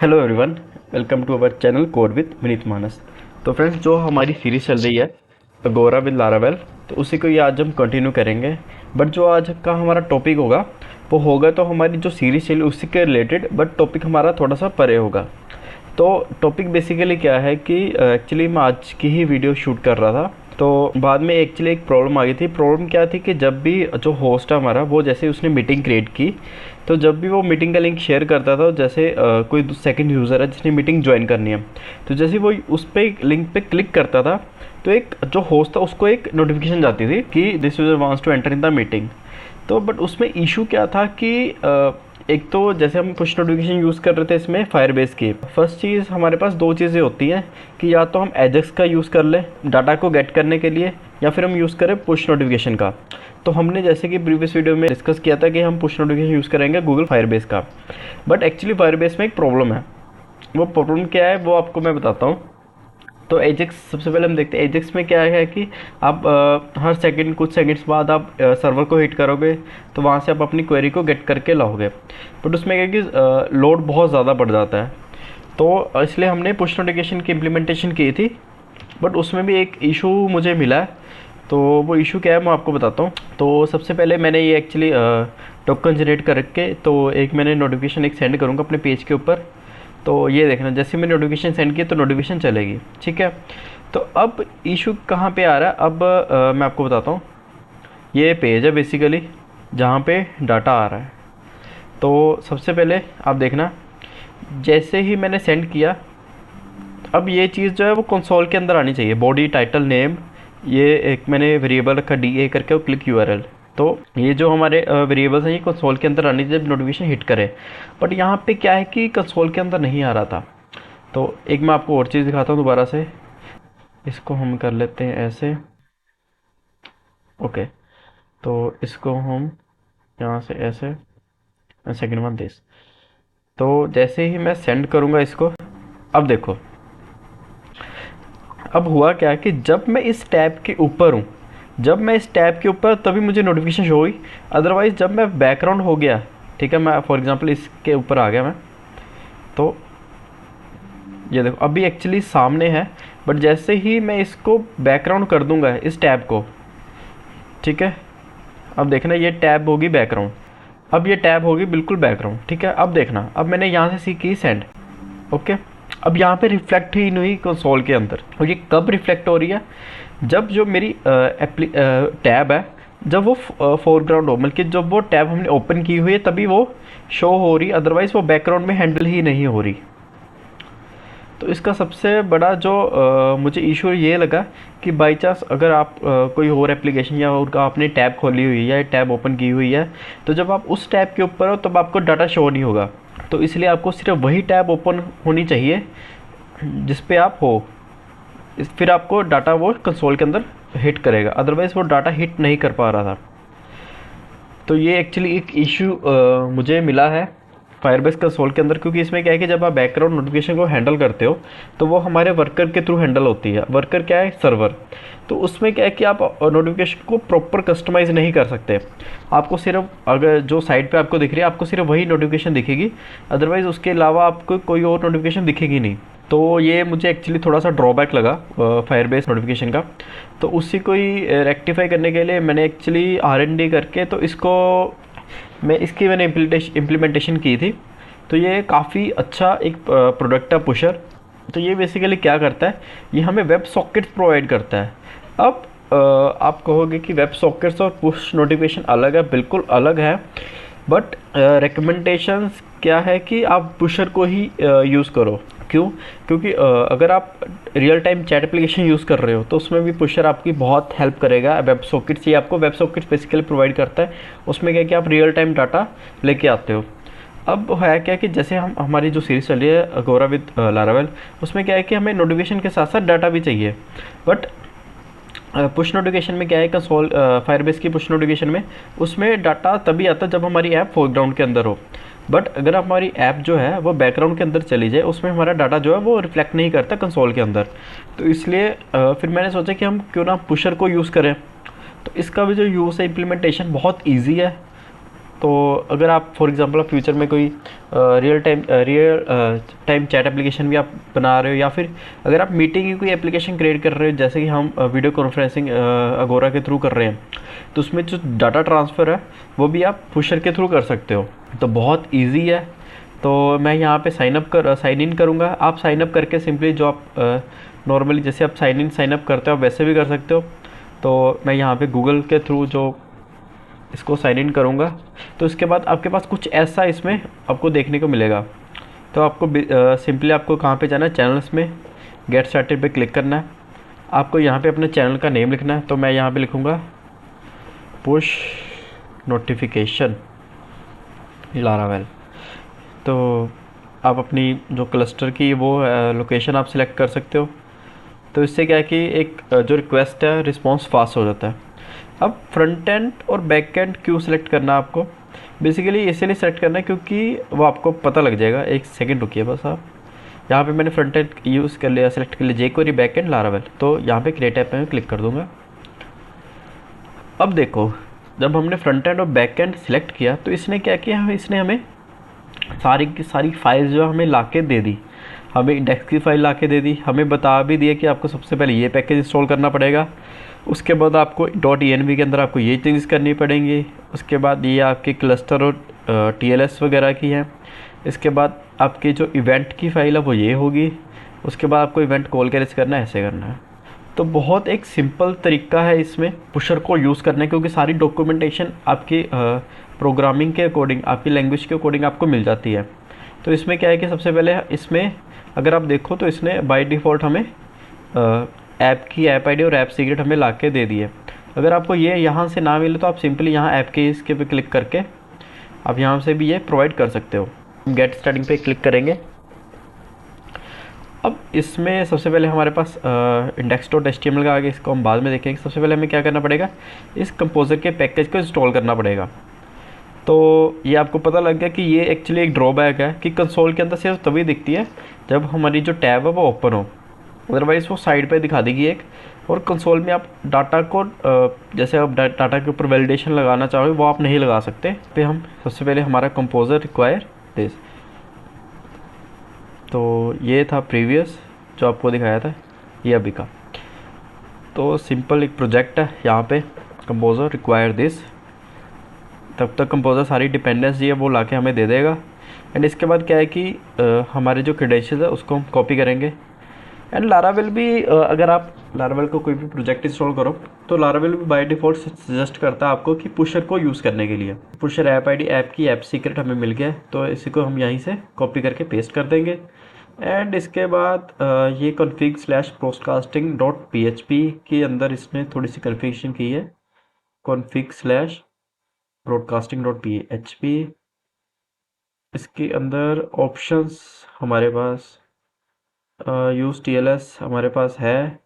Hello everyone, welcome to our channel code with Vineet Manas. तो friends, जो हमारी सीरीज़ चल रही है अगोरा विद लारावेल, तो उसी को ये आज हम कंटिन्यू करेंगे। बट जो आज का हमारा टॉपिक होगा वो होगा तो हमारी जो सीरीज़ चली उसी के रिलेटेड, बट टॉपिक हमारा थोड़ा सा परे होगा। तो टॉपिक बेसिकली क्या है कि एक्चुअली मैं आज की ही वीडियो शूट कर रहा था, तो बाद में एक्चुअली एक प्रॉब्लम आ गई थी। प्रॉब्लम क्या थी कि जब भी जो होस्ट है हमारा, वो जैसे उसने मीटिंग क्रिएट की, तो जब भी वो मीटिंग का लिंक शेयर करता था, जैसे कोई सेकंड यूज़र है जिसने मीटिंग ज्वाइन करनी है, तो जैसे वो उस पर लिंक पे क्लिक करता था, तो एक जो होस्ट था उसको एक नोटिफिकेशन जाती थी कि this user wants to enter in the meeting. तो बट उसमें इशू क्या था कि एक तो जैसे हम पुश नोटिफिकेशन यूज़ कर रहे थे इसमें फायरबेस की, फर्स्ट चीज़ हमारे पास दो चीज़ें होती हैं कि या तो हम एजेक्स का यूज़ कर लें डाटा को गेट करने के लिए, या फिर हम यूज़ करें पुश नोटिफिकेशन का। तो हमने जैसे कि प्रीवियस वीडियो में डिस्कस किया था कि हम पुश नोटिफिकेशन यूज़ करेंगे गूगल फायरबेस का। बट एक्चुअली फायरबेस में एक प्रॉब्लम है। वो प्रॉब्लम क्या है वो आपको मैं बताता हूँ। तो एजेक्स सबसे पहले हम देखते हैं। एजेक्स में क्या है कि आप हर सेकंड कुछ सेकंड्स बाद आप सर्वर को हिट करोगे तो वहाँ से आप अपनी क्वेरी को गेट करके लाओगे। बट उसमें क्या है कि लोड बहुत ज़्यादा बढ़ जाता है, तो इसलिए हमने पुश नोटिफिकेशन की इम्प्लीमेंटेशन की थी। बट उसमें भी एक इशू मुझे मिला है, तो वो इशू क्या है मैं आपको बताता हूँ। तो सबसे पहले मैंने ये एक्चुअली टोकन जनरेट करके, तो एक मैंने नोटिफिकेशन एक सेंड करूँगा अपने पेज के ऊपर। तो ये देखना, जैसे मैंने नोटिफिकेशन सेंड किया तो नोटिफिकेशन चलेगी, ठीक है। तो अब इशू कहाँ पे आ रहा है, अब मैं आपको बताता हूँ। ये पेज है बेसिकली जहाँ पे डाटा आ रहा है। तो सबसे पहले आप देखना, जैसे ही मैंने सेंड किया, अब ये चीज़ जो है वो कंसोल के अंदर आनी चाहिए। बॉडी टाइटल नेम, ये एक मैंने वेरिएबल रखा DA करके, और क्लिक URL। तो ये जो हमारे वेरिएबल्स हैं ये कंसोल के अंदर आनी चाहिए जब नोटिफिकेशन हिट करे। बट यहाँ पे क्या है कि कंसोल के अंदर नहीं आ रहा था। तो एक मैं आपको और चीज़ दिखाता हूँ दोबारा से। इसको हम कर लेते हैं ऐसे, ओके। तो इसको हम यहाँ से ऐसे, सेकेंड वन दिस। तो जैसे ही मैं सेंड करूँगा इसको, अब देखो अब हुआ क्या कि जब मैं इस टैब के ऊपर हूँ, जब मैं इस टैब के ऊपर तभी मुझे नोटिफिकेशन शो हुई। अदरवाइज़ जब मैं बैकग्राउंड हो गया, ठीक है, मैं फॉर एग्जांपल इसके ऊपर आ गया मैं, तो ये देखो अभी एक्चुअली सामने है। बट जैसे ही मैं इसको बैकग्राउंड कर दूंगा इस टैब को, ठीक है, अब देखना ये टैब होगी बैकग्राउंड, अब ये टैब होगी बिल्कुल बैकग्राउंड, ठीक है। अब देखना, अब मैंने यहाँ से सी की सेंड, ओके। अब यहाँ पे रिफ्लेक्ट ही नहीं कंसोल के अंदर। और ये कब रिफ्लेक्ट हो रही है, जब जो मेरी टैब है, जब वो फोरग्राउंड हो, बल्कि जब वो टैब हमने ओपन की हुई है तभी वो शो हो रही, अदरवाइज़ वो बैकग्राउंड में हैंडल ही नहीं हो रही। तो इसका सबसे बड़ा जो मुझे इशू ये लगा कि बाई चांस अगर आप कोई और एप्लीकेशन या उनका आपने टैब खोली हुई है या टैब ओपन की हुई है, तो जब आप उस टैब के ऊपर हो तब आपको डाटा शो नहीं होगा। तो इसलिए आपको सिर्फ वही टैब ओपन होनी चाहिए जिस पे आप हो, फिर आपको डाटा वो कंसोल के अंदर हिट करेगा, अदरवाइज़ वो डाटा हिट नहीं कर पा रहा था। तो ये एक्चुअली एक इशू मुझे मिला है फायरबेस कंसोल के अंदर, क्योंकि इसमें क्या है कि जब आप बैकग्राउंड नोटिफिकेशन को हैंडल करते हो तो वो हमारे वर्कर के थ्रू हैंडल होती है। वर्कर क्या है, सर्वर। तो उसमें क्या है कि आप नोटिफिकेशन को प्रॉपर कस्टमाइज़ नहीं कर सकते। आपको सिर्फ, अगर जो साइड पे आपको दिख रही है आपको सिर्फ वही नोटिफिकेशन दिखेगी, अदरवाइज़ उसके अलावा आपको कोई और नोटिफिकेशन दिखेगी नहीं। तो ये मुझे एक्चुअली थोड़ा सा ड्रॉबैक लगा फायरबेस नोटिफिकेशन का। तो उसी को ही रेक्टिफाई करने के लिए मैंने एक्चुअली R&D करके, तो इसकी मैंने इम्प्लीमेंटेशन की थी। तो ये काफ़ी अच्छा एक प्रोडक्ट है पुशर। तो ये बेसिकली क्या करता है, ये हमें वेब सॉकेट्स प्रोवाइड करता है। अब आप कहोगे कि वेब सॉकेट्स और पुश नोटिफिकेशन अलग है, बिल्कुल अलग है। बट रिकमेंडेशंस क्या है कि आप पुशर को ही यूज़ करो। क्यों? क्योंकि अगर आप real time chat application use कर रहे हो तो उसमें भी पुशर आपकी बहुत हेल्प करेगा। वेब सॉकेट्स, ये आपको वेब सॉकेट्स बेसिकली प्रोवाइड करता है। उसमें क्या है कि आप रियल टाइम डाटा लेके आते हो। अब है क्या कि जैसे हमारी जो सीरीज़ चली है अगोरा विद लारावेल, उसमें क्या है कि हमें नोटिफिकेशन के साथ साथ डाटा भी चाहिए। बट पुश नोटिफिकेशन में क्या है, कंसोल फायरबेस की पुश नोटिफिकेशन में उसमें डाटा तभी आता है जब हमारी ऐप फोरग्राउंड के अंदर हो। बट अगर हमारी ऐप जो है वो बैकग्राउंड के अंदर चली जाए, उसमें हमारा डाटा जो है वो रिफ्लेक्ट नहीं करता कंसोल के अंदर। तो इसलिए फिर मैंने सोचा कि हम क्यों ना पुशर को यूज़ करें। तो इसका भी जो यूज़ है, इम्प्लीमेंटेशन बहुत ईजी है। तो अगर आप फॉर एग्जांपल आप फ्यूचर में कोई रियल टाइम चैट एप्लीकेशन भी आप बना रहे हो, या फिर अगर आप मीटिंग की कोई एप्लीकेशन क्रिएट कर रहे हो, जैसे कि हम वीडियो कॉन्फ्रेंसिंग अगोरा के थ्रू कर रहे हैं, तो उसमें जो डाटा ट्रांसफ़र है वो भी आप पुशर के थ्रू कर सकते हो। तो बहुत ईजी है। तो मैं यहाँ पे साइन इन करूँगा। आप साइन अप करके सिंपली जो आप नॉर्मली जैसे आप साइन अप करते हो आप वैसे भी कर सकते हो। तो मैं यहाँ पे गूगल के थ्रू जो इसको साइन इन करूँगा, तो इसके बाद आपके पास कुछ ऐसा इसमें आपको देखने को मिलेगा। तो आपको सिंपली आपको कहाँ पे जाना है, चैनल्स में गेट स्टार्टेड पे क्लिक करना है। आपको यहाँ पे अपने चैनल का नेम लिखना है। तो मैं यहाँ पे लिखूँगा पुश नोटिफिकेशन लारावेल। तो आप अपनी जो क्लस्टर की वो लोकेशन आप सिलेक्ट कर सकते हो। तो इससे क्या है कि एक जो रिक्वेस्ट है रिस्पॉन्स फास्ट हो जाता है। अब फ्रंट एंड और बैक एंड क्यों सिलेक्ट करना है आपको, बेसिकली इसलिए सेलेक्ट करना है क्योंकि वो आपको पता लग जाएगा। एक सेकंड रुकिए बस। आप यहाँ पे मैंने फ्रंट एंड यूज़ कर लिया, सेलेक्ट कर लिया jQuery बैक एंड लारावेल। तो यहाँ पे क्रिएट ऐप में क्लिक कर दूँगा। अब देखो, जब हमने फ्रंट एंड और बैक एंड सिलेक्ट किया तो इसने क्या किया, इसने हमें सारी की सारी फाइल्स जो हमें ला के दे दी। हमें इंडेक्स की फ़ाइल ला के दे दी, हमें बता भी दिया कि आपको सबसे पहले ये पैकेज इंस्टॉल करना पड़ेगा, उसके बाद आपको .env के अंदर आपको ये चेंजेस करनी पड़ेंगी, उसके बाद ये आपके क्लस्टर और TLS वगैरह की हैं, इसके बाद आपकी जो इवेंट की फ़ाइल है वो ये होगी, उसके बाद आपको इवेंट कॉल कैसे करना है, ऐसे करना है। तो बहुत एक सिंपल तरीका है इसमें पुशर को यूज़ करने, क्योंकि सारी डॉक्यूमेंटेशन आपकी प्रोग्रामिंग के अकॉर्डिंग, आपकी लैंग्वेज के अकॉर्डिंग आपको मिल जाती है। तो इसमें क्या है कि सबसे पहले इसमें अगर आप देखो तो इसने बाय डिफ़ॉल्ट हमें ऐप की ऐप आईडी और ऐप सीक्रेट हमें ला के दे दी है। अगर आपको ये यहाँ से ना मिले तो आप सिंपली यहाँ ऐप के इसके पे क्लिक करके आप यहाँ से भी ये प्रोवाइड कर सकते हो। गेट स्टार्टिंग पे क्लिक करेंगे। अब इसमें सबसे पहले हमारे पास index.html का आगे, इसको हम बाद में देखेंगे। सबसे पहले हमें क्या करना पड़ेगा, इस कंपोजर के पैकेज को इंस्टॉल करना पड़ेगा। तो ये आपको पता लग गया कि ये एक्चुअली एक ड्रॉबैक है कि कंसोल के अंदर सिर्फ तभी दिखती है जब हमारी जो टैब है वो ओपन हो, अदरवाइज़ वो साइड पे दिखा देगी एक। और कंसोल में आप डाटा को जैसे आप डाटा के ऊपर वैलिडेशन लगाना चाहोगे वो आप नहीं लगा सकते। पे हम सबसे पहले हमारा कंपोजर रिक्वायर दिस। तो ये था प्रीवियस जो आपको दिखाया था, ये अभी का। तो सिंपल एक प्रोजेक्ट है यहाँ पे, कंपोजर रिक्वायर दिस। तब तक कंपोजर सारी डिपेंडेंस है वो लाके हमें दे देगा। एंड इसके बाद क्या है कि हमारे जो क्रेडेंशियल्स है उसको हम कॉपी करेंगे। एंड लारावेल भी अगर आप लारावेल को कोई भी प्रोजेक्ट इंस्टॉल करो तो लारावेल भी बाय डिफ़ॉल्ट सजेस्ट करता है आपको कि पुशर को यूज़ करने के लिए। पुशर ऐप आईडी ऐप की ऐप सीक्रेट हमें मिल गया है, तो इसी को हम यहीं से कॉपी करके पेस्ट कर देंगे। एंड इसके बाद ये config/broadcasting.php के अंदर इसने थोड़ी सी कन्फिगरेशन की है। config/broadcasting.php, इसके अंदर ऑप्शंस हमारे पास यूज़ TLS हमारे पास है,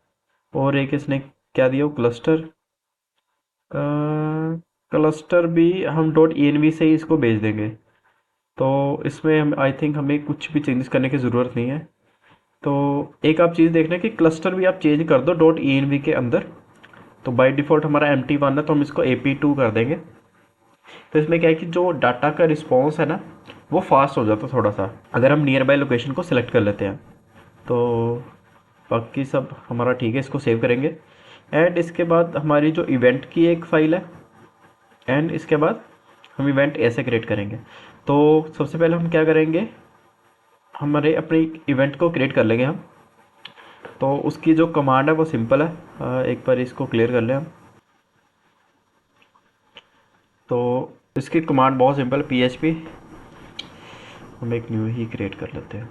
और एक इसने क्या दिया, क्लस्टर भी हम .env से ही इसको भेज देंगे। तो इसमें हम आई थिंक हमें कुछ भी चेंजेस करने की ज़रूरत नहीं है। तो एक आप चीज़ देखना कि क्लस्टर भी आप चेंज कर दो .env के अंदर। तो बाय डिफ़ॉल्ट हमारा empty1 है तो हम इसको AP2 कर देंगे। तो इसमें क्या है कि जो डाटा का रिस्पॉन्स है ना वो फास्ट हो जाता है थोड़ा सा, अगर हम नियर बाय लोकेशन को सिलेक्ट कर लेते हैं। तो बाकी सब हमारा ठीक है, इसको सेव करेंगे। एंड इसके बाद हमारी जो इवेंट की एक फ़ाइल है, एंड इसके बाद हम इवेंट ऐसे क्रिएट करेंगे। तो सबसे पहले हम क्या करेंगे, हमारे अपने इवेंट को क्रिएट कर लेंगे हम। तो उसकी जो कमांड है वो सिंपल है, एक बार इसको क्लियर कर लें हम। तो इसकी कमांड बहुत सिंपल है, PHP। हम एक न्यू ही क्रिएट कर लेते हैं।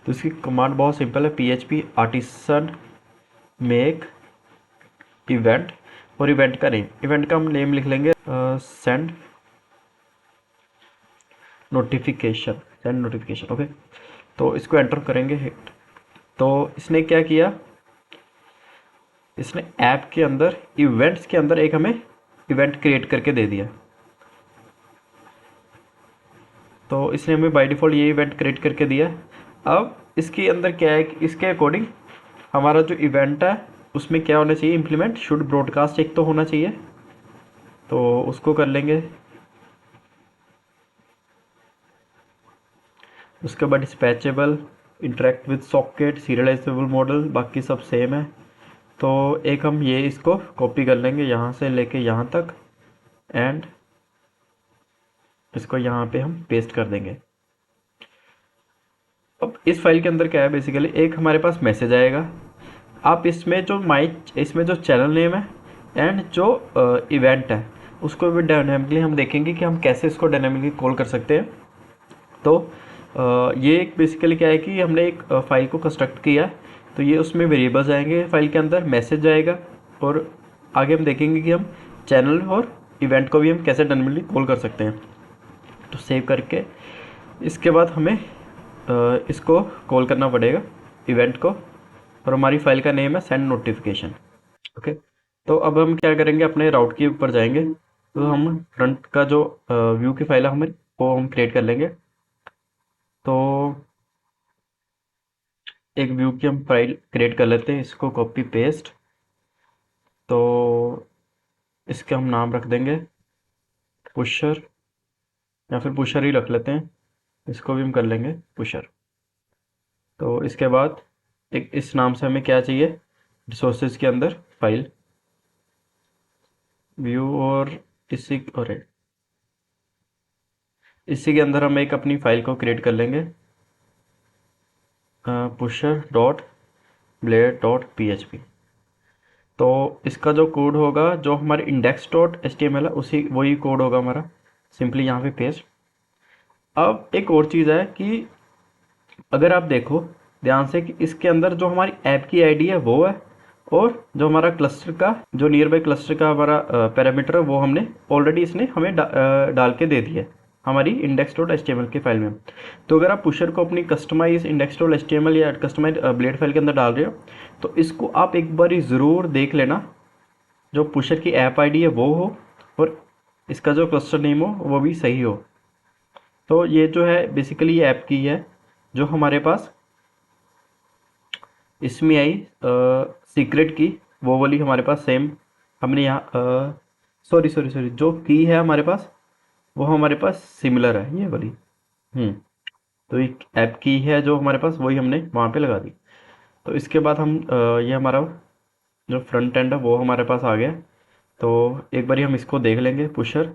तो इसकी कमांड बहुत सिंपल है, PHP आर्टिसन मेक इवेंट, और इवेंट का हम नेम लिख लेंगे सेंड नोटिफिकेशन। ओके, तो इसको एंटर करेंगे। तो इसने क्या किया, इसने ऐप के अंदर इवेंट्स के अंदर एक हमें इवेंट क्रिएट करके दे दिया। तो इसने हमें बाय डिफ़ॉल्ट ये इवेंट क्रिएट करके दिया। अब इसके अंदर क्या है कि इसके अकॉर्डिंग हमारा जो इवेंट है उसमें क्या होना चाहिए, इम्प्लीमेंट शुड ब्रॉडकास्ट एक तो होना चाहिए। तो उसको कर लेंगे। उसके बाद dispatchable, interact with socket, serialisable model, बाकी सब सेम है। तो एक हम ये इसको कॉपी कर लेंगे यहाँ से लेके यहाँ तक, एंड इसको यहाँ पे हम पेस्ट कर देंगे। अब इस फाइल के अंदर क्या है, बेसिकली एक हमारे पास मैसेज आएगा। आप इसमें जो चैनल नेम है एंड जो इवेंट है उसको भी डायनामिकली हम देखेंगे कि हम कैसे इसको डायनामिकली कॉल कर सकते हैं। तो ये एक बेसिकली क्या है कि हमने एक फाइल को कंस्ट्रक्ट किया, तो ये उसमें वेरिएबल्स आएंगे फाइल के अंदर, मैसेज आएगा, और आगे हम देखेंगे कि हम चैनल और इवेंट को भी हम कैसे डायनामिकली कॉल कर सकते हैं। तो सेव करके इसके बाद हमें इसको कॉल करना पड़ेगा इवेंट को, और हमारी फाइल का नेम है सेंड नोटिफिकेशन। ओके, तो अब हम क्या करेंगे, अपने राउट के ऊपर जाएंगे। तो हम फ्रंट का जो व्यू की फाइल है हमें वो हम क्रिएट कर लेंगे। तो एक व्यू की हम फाइल क्रिएट कर लेते हैं, इसको कॉपी पेस्ट। तो इसके हम नाम रख देंगे पुशर, या फिर पुशर ही रख लेते हैं, इसको भी हम कर लेंगे पुशर। तो इसके बाद एक इस नाम से हमें क्या चाहिए, रिसोर्सेज के अंदर फाइल व्यू, और इसी के अंदर हम एक अपनी फाइल को क्रिएट कर लेंगे, pusher dot blade dot PHP। तो इसका जो कोड होगा, जो हमारे इंडेक्स डॉट HTML है उसी वही कोड होगा हमारा, सिंपली यहाँ पे पेस्ट। अब एक और चीज़ है कि अगर आप देखो ध्यान से कि इसके अंदर जो हमारी ऐप की आईडी है वो है, और जो हमारा क्लस्टर का जो नियर बाई क्लस्टर का हमारा पैरामीटर है वो हमने ऑलरेडी इसने हमें डाल के दे दिया है हमारी इंडेक्स डॉट HTML की फाइल में। तो अगर आप पुशर को अपनी कस्टमाइज इंडेक्स डॉट HTML या कस्टमाइज ब्लेड फाइल के अंदर डाल रहे हो, तो इसको आप एक बार ज़रूर देख लेना, जो पुशर की ऐप आईडी है वो हो, और इसका जो क्लस्टर नेम हो वो भी सही हो। तो ये जो है बेसिकली ये ऐप की है, जो हमारे पास इसमें आई सीक्रेट की, वो वाली हमारे पास सेम हमने यहाँ सॉरी सॉरी सॉरी जो की है हमारे पास वो हमारे पास सिमिलर है ये वाली। तो एक ऐप की है जो हमारे पास वही हमने वहाँ पे लगा दी। तो इसके बाद हम ये हमारा जो फ्रंट एंड है वो हमारे पास आ गया। तो एक बारी हम इसको देख लेंगे, पुशर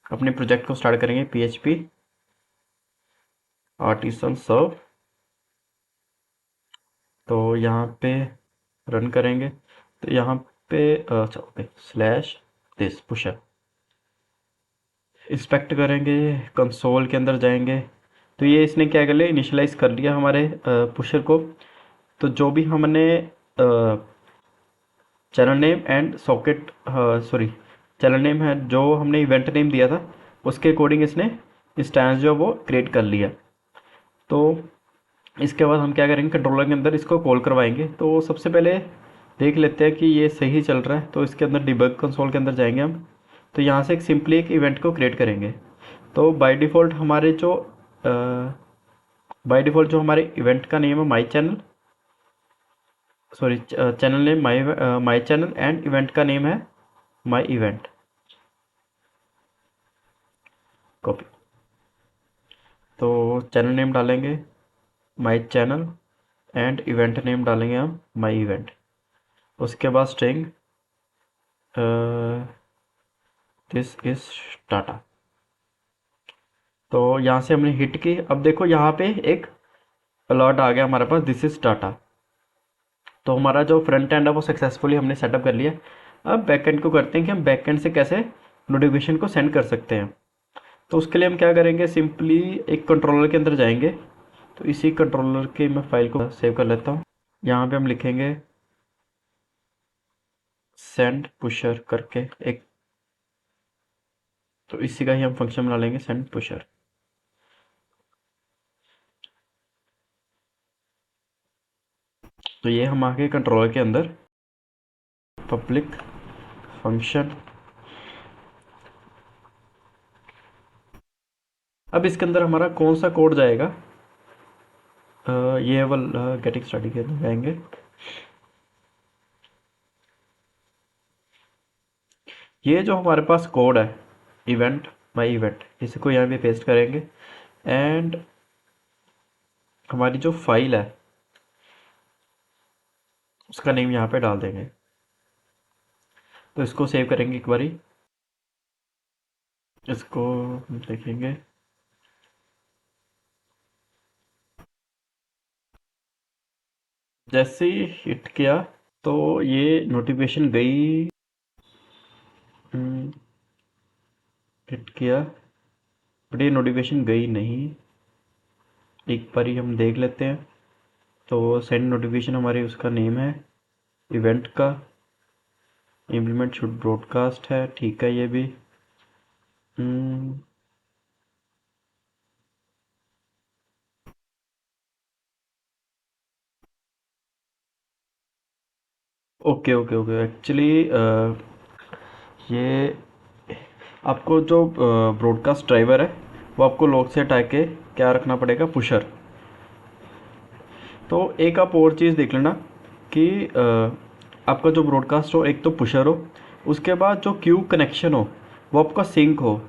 अपने प्रोजेक्ट को स्टार्ट करेंगे, PHP आर्टिसन सर्व। तो यहाँ पे रन करेंगे, तो यहाँ पे अच्छा okay slash this pusher inspect करेंगे, कंसोल के अंदर जाएंगे। तो ये इसने क्या कर लिया, इनिशियलाइज कर लिया हमारे पुशर को। तो जो भी हमने channel name and socket sorry channel name है जो हमने इवेंट नेम दिया था उसके अकॉर्डिंग इसने इंस्टेंस जो वो क्रिएट कर लिया। तो इसके बाद हम क्या करेंगे, कंट्रोलर के अंदर इसको कॉल करवाएंगे। तो सबसे पहले देख लेते हैं कि ये सही चल रहा है। तो इसके अंदर डिबग कंसोल के अंदर जाएंगे हम। तो यहाँ से एक सिंपली एक इवेंट को क्रिएट करेंगे। तो बाय डिफ़ॉल्ट जो हमारे इवेंट का नेम है my channel, sorry channel name my channel, and event का नेम है माई इवेंट। कॉपी। तो चैनल नेम डालेंगे my channel and event name डालेंगे हम माई इवेंट। उसके बाद स्ट्रिंग दिस इज टाटा। तो यहाँ से हमने हिट की। अब देखो यहाँ पे एक अलर्ट आ गया हमारे पास, दिस इज टाटा। तो हमारा जो फ्रंट एंड है वो सक्सेसफुली हमने सेटअप कर लिया। अब बैक एंड को करते हैं कि हम बैक एंड से कैसे नोटिफिकेशन को सेंड कर सकते हैं। तो उसके लिए हम क्या करेंगे, सिंपली एक कंट्रोलर के अंदर जाएंगे। तो इसी कंट्रोलर के मैं फाइल को सेव कर लेता हूँ। यहाँ पे हम लिखेंगे सेंड पुशर करके एक, तो इसी का ही हम फंक्शन बना लेंगे सेंड पुशर। तो ये हम आगे कंट्रोलर के अंदर पब्लिक फंक्शन। अब इसके अंदर हमारा कौन सा कोड जाएगा, ये वाला गेटिंग स्टार्टिंग के अंदर जाएंगे। ये जो हमारे पास कोड है इवेंट माई इवेंट, इसको यहाँ पे पेस्ट करेंगे एंड हमारी जो फाइल है उसका नेम यहाँ पे डाल देंगे। तो इसको सेव करेंगे एक बारी, इसको देखेंगे। जैसे ही हिट किया तो ये नोटिफिकेशन गई, हिट किया बट ये नोटिफिकेशन गई नहीं। एक बारी हम देख लेते हैं। तो सेंड नोटिफिकेशन हमारी उसका नेम है इवेंट का, इम्प्लीमेंट शुड ब्रॉडकास्ट है, ठीक है ये भी। ओके ओके ओके, एक्चुअली ये आपको जो ब्रॉडकास्ट ड्राइवर है वो आपको लॉग से हटा के क्या रखना पड़ेगा, पुशर। तो एक आप और चीज़ देख लेना कि आपका जो ब्रॉडकास्ट हो एक तो पुशर हो, उसके बाद जो क्यू कनेक्शन हो वो आपका सिंक हो।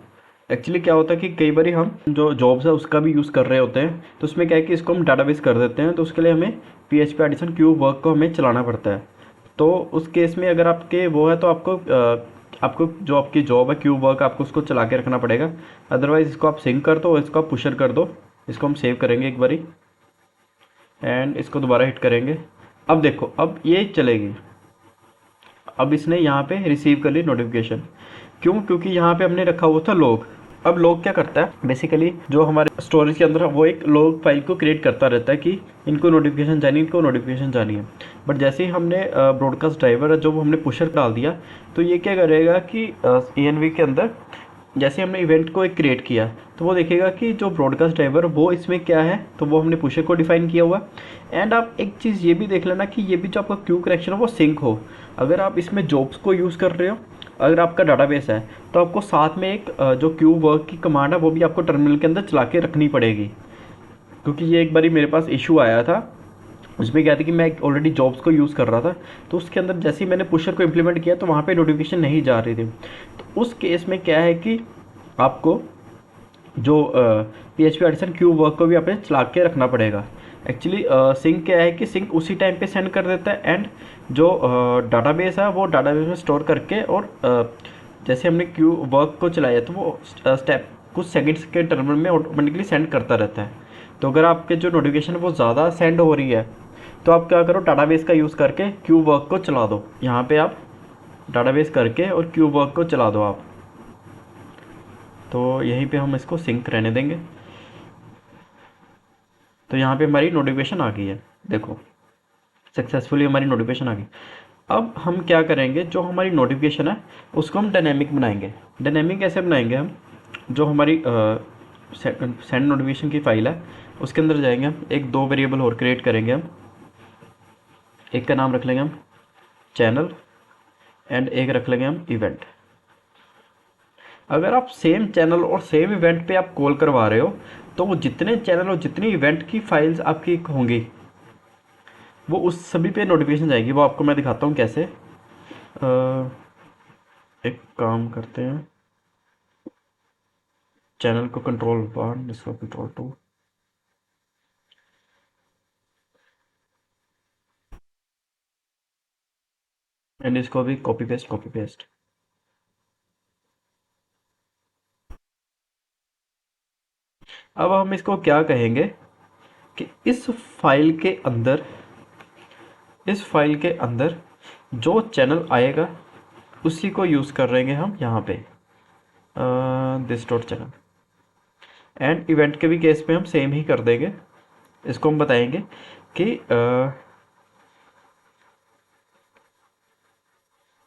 एक्चुअली क्या होता है कि कई बार हम जो जॉब्स है उसका भी यूज़ कर रहे होते हैं, तो उसमें क्या है कि इसको हम डाटाबेस कर देते हैं, तो उसके लिए हमें PHP एडिशन क्यू वर्क को हमें चलाना पड़ता है। तो उस केस में अगर आपके वो है तो आपको जो आपकी जॉब है क्यू वर्क आपको उसको चला के रखना पड़ेगा। अदरवाइज़ इसको आप सिंक कर दो, इसको आप पुशर कर दो। इसको हम सेव करेंगे एक बारी एंड इसको दोबारा हिट करेंगे। अब देखो अब ये चलेगी। अब इसने यहाँ पे रिसीव कर ली नोटिफिकेशन, क्यों? क्योंकि यहाँ पे हमने रखा हुआ था लॉग। अब लॉग क्या करता है बेसिकली, जो हमारे स्टोरेज के अंदर वो एक लॉग फाइल को क्रिएट करता रहता है कि इनको नोटिफिकेशन जानी, इनको नोटिफिकेशन जानी है। बट जैसे ही हमने ब्रॉडकास्ट ड्राइवर जो हमने पुशर डाल दिया, तो ये क्या करेगा कि ENV के अंदर जैसे हमने इवेंट को एक क्रिएट किया तो वो देखेगा कि जो ब्रॉडकास्ट ड्राइवर वो इसमें क्या है, तो वो हमने पुशर को डिफाइन किया हुआ। एंड आप एक चीज़ ये भी देख लेना कि ये भी जो आपका क्यू कनेक्शन है वो सिंक हो। अगर आप इसमें जॉब्स को यूज़ कर रहे हो, अगर आपका डाटाबेस है, तो आपको साथ में एक जो क्यू वर्क की कमांड है वो भी आपको टर्मिनल के अंदर चला के रखनी पड़ेगी। क्योंकि ये एक बारी मेरे पास इशू आया था, उसमें क्या था कि मैं ऑलरेडी जॉब्स को यूज़ कर रहा था, तो उसके अंदर जैसे ही मैंने पुशर को इम्प्लीमेंट किया तो वहाँ पे नोटिफिकेशन नहीं जा रही थी। तो उस केस में क्या है कि आपको जो PHP एडिशन क्यू वर्क को भी आपने चला के रखना पड़ेगा। एक्चुअली सिंक क्या है कि सिंक उसी टाइम पे सेंड कर देता है एंड जो डाटाबेस है वो डाटाबेस में स्टोर करके, और जैसे हमने क्यू वर्क को चलाया तो वो स्टेप कुछ सेकंड्स के टर्मिनल में ऑटोमेटिकली सेंड करता रहता है। तो अगर आपके जो नोटिफिकेशन वो ज़्यादा सेंड हो रही है तो आप क्या करो, डाटाबेस का यूज़ करके क्यू वर्क को चला दो। यहाँ पे आप डाटाबेस करके और क्यू वर्क को चला दो आप। तो यहीं पे हम इसको सिंक रहने देंगे। तो यहाँ पे हमारी नोटिफिकेशन आ गई है, देखो सक्सेसफुली हमारी नोटिफिकेशन आ गई। अब हम क्या करेंगे, जो हमारी नोटिफिकेशन है उसको हम डायनेमिक बनाएंगे। डायनेमिक कैसे बनाएंगे हम, जो हमारी सेंड नोटिफिकेशन की फाइल है उसके अंदर जाएंगे हम, एक दो वेरिएबल और क्रिएट करेंगे हम। एक का नाम रख लेंगे हम चैनल एंड एक रख लेंगे हम इवेंट। अगर आप सेम चैनल और सेम इवेंट पे आप कॉल करवा रहे हो तो वो जितने चैनल और जितनी इवेंट की फाइल्स आपकी होंगी वो उस सभी पे नोटिफिकेशन जाएगी। वो आपको मैं दिखाता हूँ कैसे। एक काम करते हैं, चैनल को Ctrl+1, इसको Ctrl+2। एंड इसको भी कॉपी पेस्ट कॉपी पेस्ट। अब हम इसको क्या कहेंगे कि इस फाइल के अंदर जो चैनल आएगा उसी को यूज़ कर रहेंगे हम यहाँ पे, this dot channel. And event के भी केस में हम सेम ही कर देंगे। इसको हम बताएंगे कि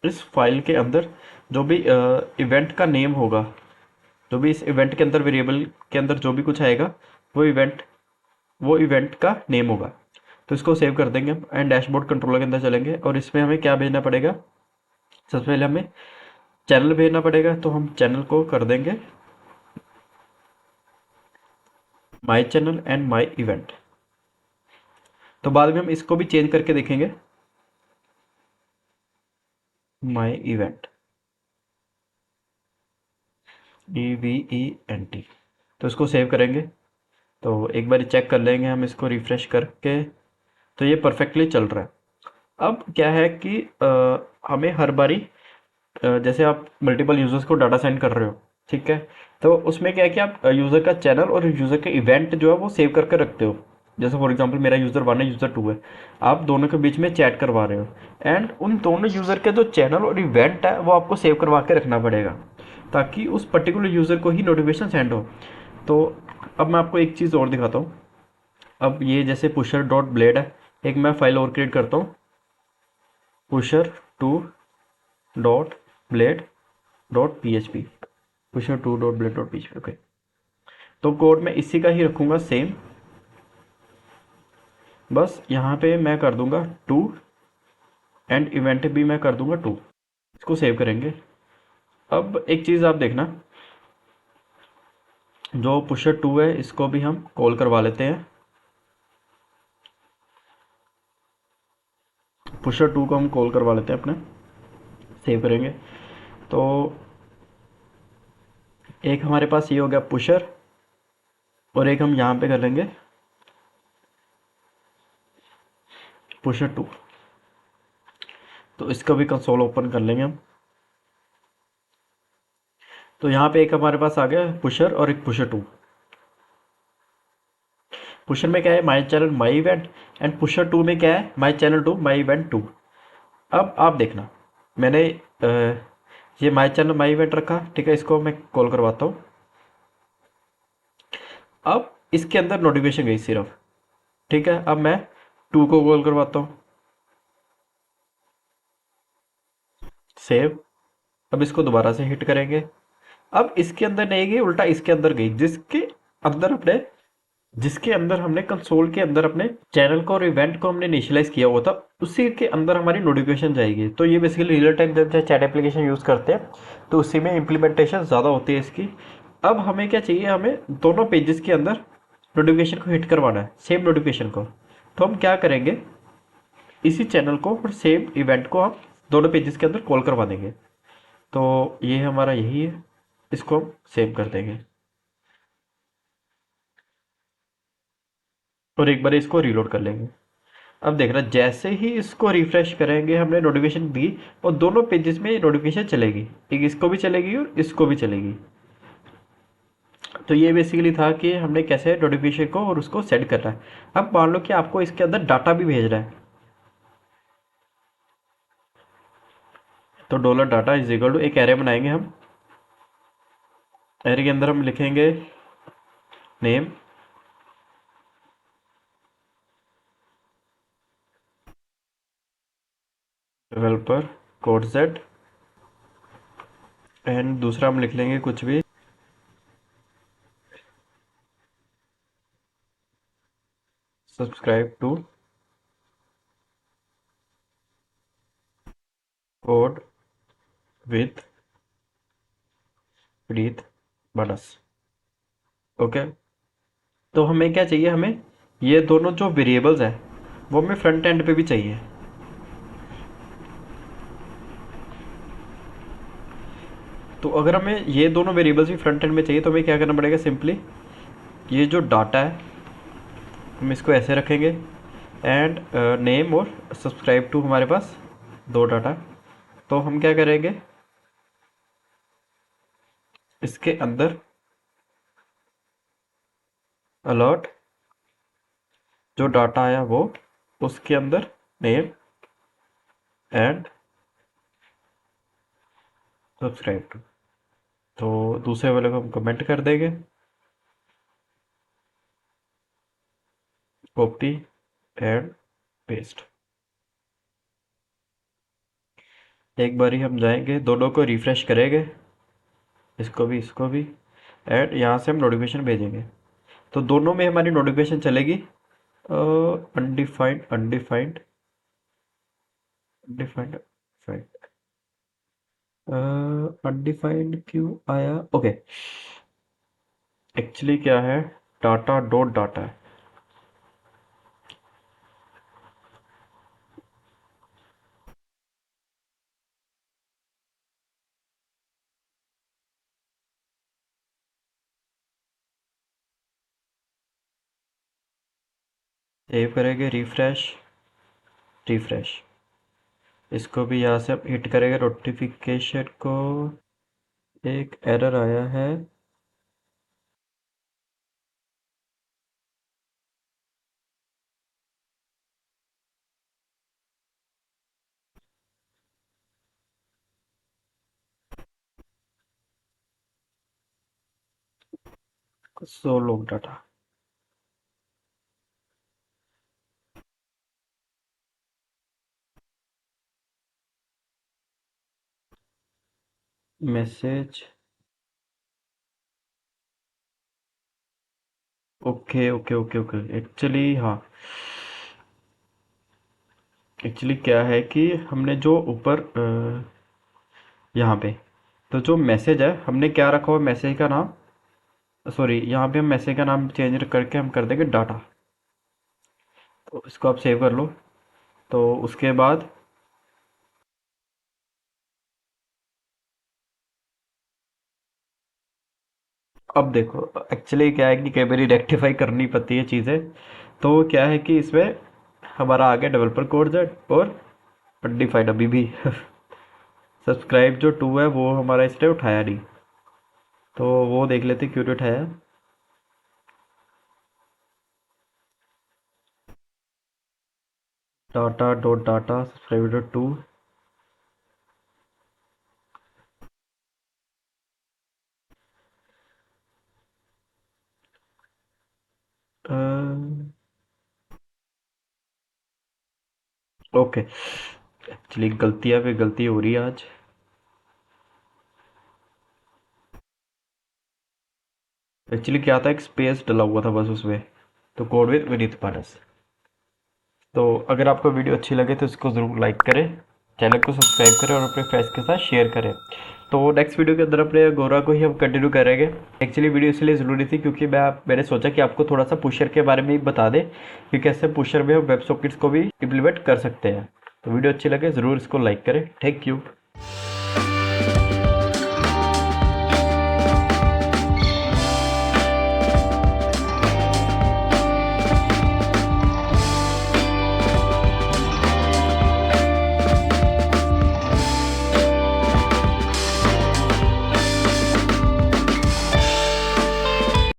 इस फाइल के अंदर जो भी इवेंट का नेम होगा, जो भी इस इवेंट के अंदर वेरिएबल के अंदर जो भी कुछ आएगा वो इवेंट का नेम होगा। तो इसको सेव कर देंगे हम एंड डैशबोर्ड कंट्रोलर के अंदर चलेंगे और इसमें हमें क्या भेजना पड़ेगा, सबसे पहले हमें चैनल भेजना पड़ेगा। तो हम चैनल को कर देंगे my channel and my event. तो बाद में हम इसको भी चेंज करके देखेंगे, माई इवेंट। EVENT। तो इसको सेव करेंगे, तो एक बार चेक कर लेंगे हम इसको रिफ़्रेश करके, तो ये परफेक्टली चल रहा है। अब क्या है कि हमें हर बारी जैसे आप मल्टीपल यूज़र्स को डाटा सेंड कर रहे हो, ठीक है, तो उसमें क्या है कि आप यूज़र का चैनल और यूज़र के इवेंट जो है वो सेव करके रखते हो। जैसे फॉर एग्जांपल मेरा यूज़र 1 है, यूज़र 2 है, आप दोनों के बीच में चैट करवा रहे हो, एंड उन दोनों यूज़र के जो चैनल और इवेंट है वो आपको सेव करवा के रखना पड़ेगा, ताकि उस पर्टिकुलर यूज़र को ही नोटिफिकेशन सेंड हो। तो अब मैं आपको एक चीज़ और दिखाता हूँ। अब ये जैसे पुशर डॉट ब्लेड है, एक मैं फाइल और क्रिएट करता हूँ, pusher to dot blade dot P H P, pusher to dot blade dot P H P. Okay, तो कोड मैं इसी का ही रखूँगा सेम, बस यहाँ पे मैं कर दूँगा टू, एंड इवेंट भी मैं कर दूँगा टू। इसको सेव करेंगे। अब एक चीज़ आप देखना, जो पुशर टू है इसको भी हम कॉल करवा लेते हैं। पुशर टू को हम कॉल करवा लेते हैं अपने, सेव करेंगे। तो एक हमारे पास ये हो गया पुशर, और एक हम यहाँ पे कर लेंगे पुशर टू। तो इसका भी कंसोल ओपन कर लेंगे हम। तो यहाँ पे एक हमारे पास आ गया पुशर और एक पुशर टू। पुशर में क्या है, my channel my event, and pusher two में क्या है, my channel two my event two. अब आप देखना, मैंने ये माई चैनल माई इवेंट रखा, ठीक है, इसको मैं कॉल करवाता हूँ। अब इसके अंदर नोटिफिकेशन गई सिर्फ, ठीक है। अब मैं टू को कॉल करवाता हूँ, सेव। अब इसको दोबारा से हिट करेंगे। अब इसके अंदर नहीं गई, उल्टा इसके अंदर गई, अंदर अपने जिसके अंदर हमने कंसोल के अंदर अपने चैनल को और इवेंट को हमने इनिशियलाइज किया हुआ था, उसी के अंदर हमारी नोटिफिकेशन जाएगी। तो ये बेसिकली रियल टाइम जब चैट एप्लीकेशन यूज़ करते हैं तो उसी में इम्प्लीमेंटेशन ज़्यादा होती है इसकी। अब हमें क्या चाहिए, हमें दोनों पेजेस के अंदर नोटिफिकेशन को हिट करवाना है, सेम नोटिफिकेशन को। तो हम क्या करेंगे, इसी चैनल को और सेम इवेंट को हम दोनों पेजेस के अंदर कॉल करवा देंगे। तो ये हमारा यही है, इसको हम सेव कर देंगे और एक बार इसको रीलोड कर लेंगे। अब देख रहा, जैसे ही इसको रिफ्रेश करेंगे, हमने नोटिफिकेशन दी और दोनों पेजेस में नोटिफिकेशन चलेगी, एक इसको भी चलेगी और इसको भी चलेगी। तो ये बेसिकली था कि हमने कैसे नोटिफिकेशन को और उसको सेट करना है। अब मान लो कि आपको इसके अंदर डाटा भी भेजना है, तो dollar data is equal to एक एरे बनाएंगे हम। एरे के अंदर हम लिखेंगे name, developer, code set, and दूसरा हम लिख लेंगे कुछ भी, subscribe to code with Preet Bans. Okay, तो हमें क्या चाहिए, हमें ये दोनों जो वेरिएबल्स हैं वो हमें फ्रंट एंड पे भी चाहिए। तो अगर हमें ये दोनों वेरिएबल्स भी फ्रंट एंड में चाहिए तो हमें क्या करना पड़ेगा, सिंपली ये जो डाटा है हम इसको ऐसे रखेंगे, एंड नेम और सब्सक्राइब टू हमारे पास दो डाटा। तो हम क्या करेंगे, इसके अंदर अलर्ट जो डाटा आया वो, उसके अंदर नेम एंड सब्सक्राइब टू। तो दूसरे वाले को हम कमेंट कर देंगे, कॉपी एंड पेस्ट। एक बारी हम जाएंगे, दोनों को रिफ्रेश करेंगे, इसको भी, एंड यहाँ से हम नोटिफिकेशन भेजेंगे। तो दोनों में हमारी नोटिफिकेशन चलेगी। अनडिफाइंड अनडिफाइंड अनडिफाइंड अनडिफाइंड क्यों आया, ओके। एक्चुअली क्या है, डाटा डॉट डाटा है। सेव करेंगे, रिफ्रेश, रिफ्रेश। इसको भी यहाँ से आप हिट करेंगे नोटिफिकेशन को। एक एरर आया है। सो लोग data, message. Okay okay okay okay, actually हाँ, एक्चुअली क्या है कि हमने जो ऊपर यहाँ पे, तो जो मैसेज है हमने क्या रखा हुआ मैसेज का नाम, सॉरी यहाँ पे हम मैसेज का नाम चेंज करके हम कर देंगे डाटा। तो इसको आप सेव कर लो। तो उसके बाद अब देखो, एक्चुअली क्या है कि कई बार रेक्टिफाई करनी पड़ती है चीज़ें। तो क्या है कि इसमें हमारा आ गया डेवलपर कोड जेड और डिफाइड अभी भी सब्सक्राइब जो टू है वो हमारा इसने उठाया नहीं। तो वो देख लेते क्यों नहीं उठाया। Data dot data subscribe dot to. Okay, actually गलतियाँ पे गलती हो रही है आज। एक्चुअली क्या था, एक स्पेस डला हुआ था बस उसमें। तो कोड विद विनीत पारस। तो अगर आपको वीडियो अच्छी लगे तो इसको ज़रूर लाइक करें, चैनल को सब्सक्राइब करें और अपने फ्रेंड्स के साथ शेयर करें। तो नेक्स्ट वीडियो के अंदर अपने गोरा को ही हम कंटिन्यू करेंगे। एक्चुअली वीडियो इसलिए ज़रूरी थी क्योंकि मैंने सोचा कि आपको थोड़ा सा पुशर के बारे में ही बता दें कि कैसे पुशर में हम वेब सॉकेट्स को भी इम्प्लीमेंट कर सकते हैं। तो वीडियो अच्छी लगे ज़रूर इसको लाइक करें। Thank you.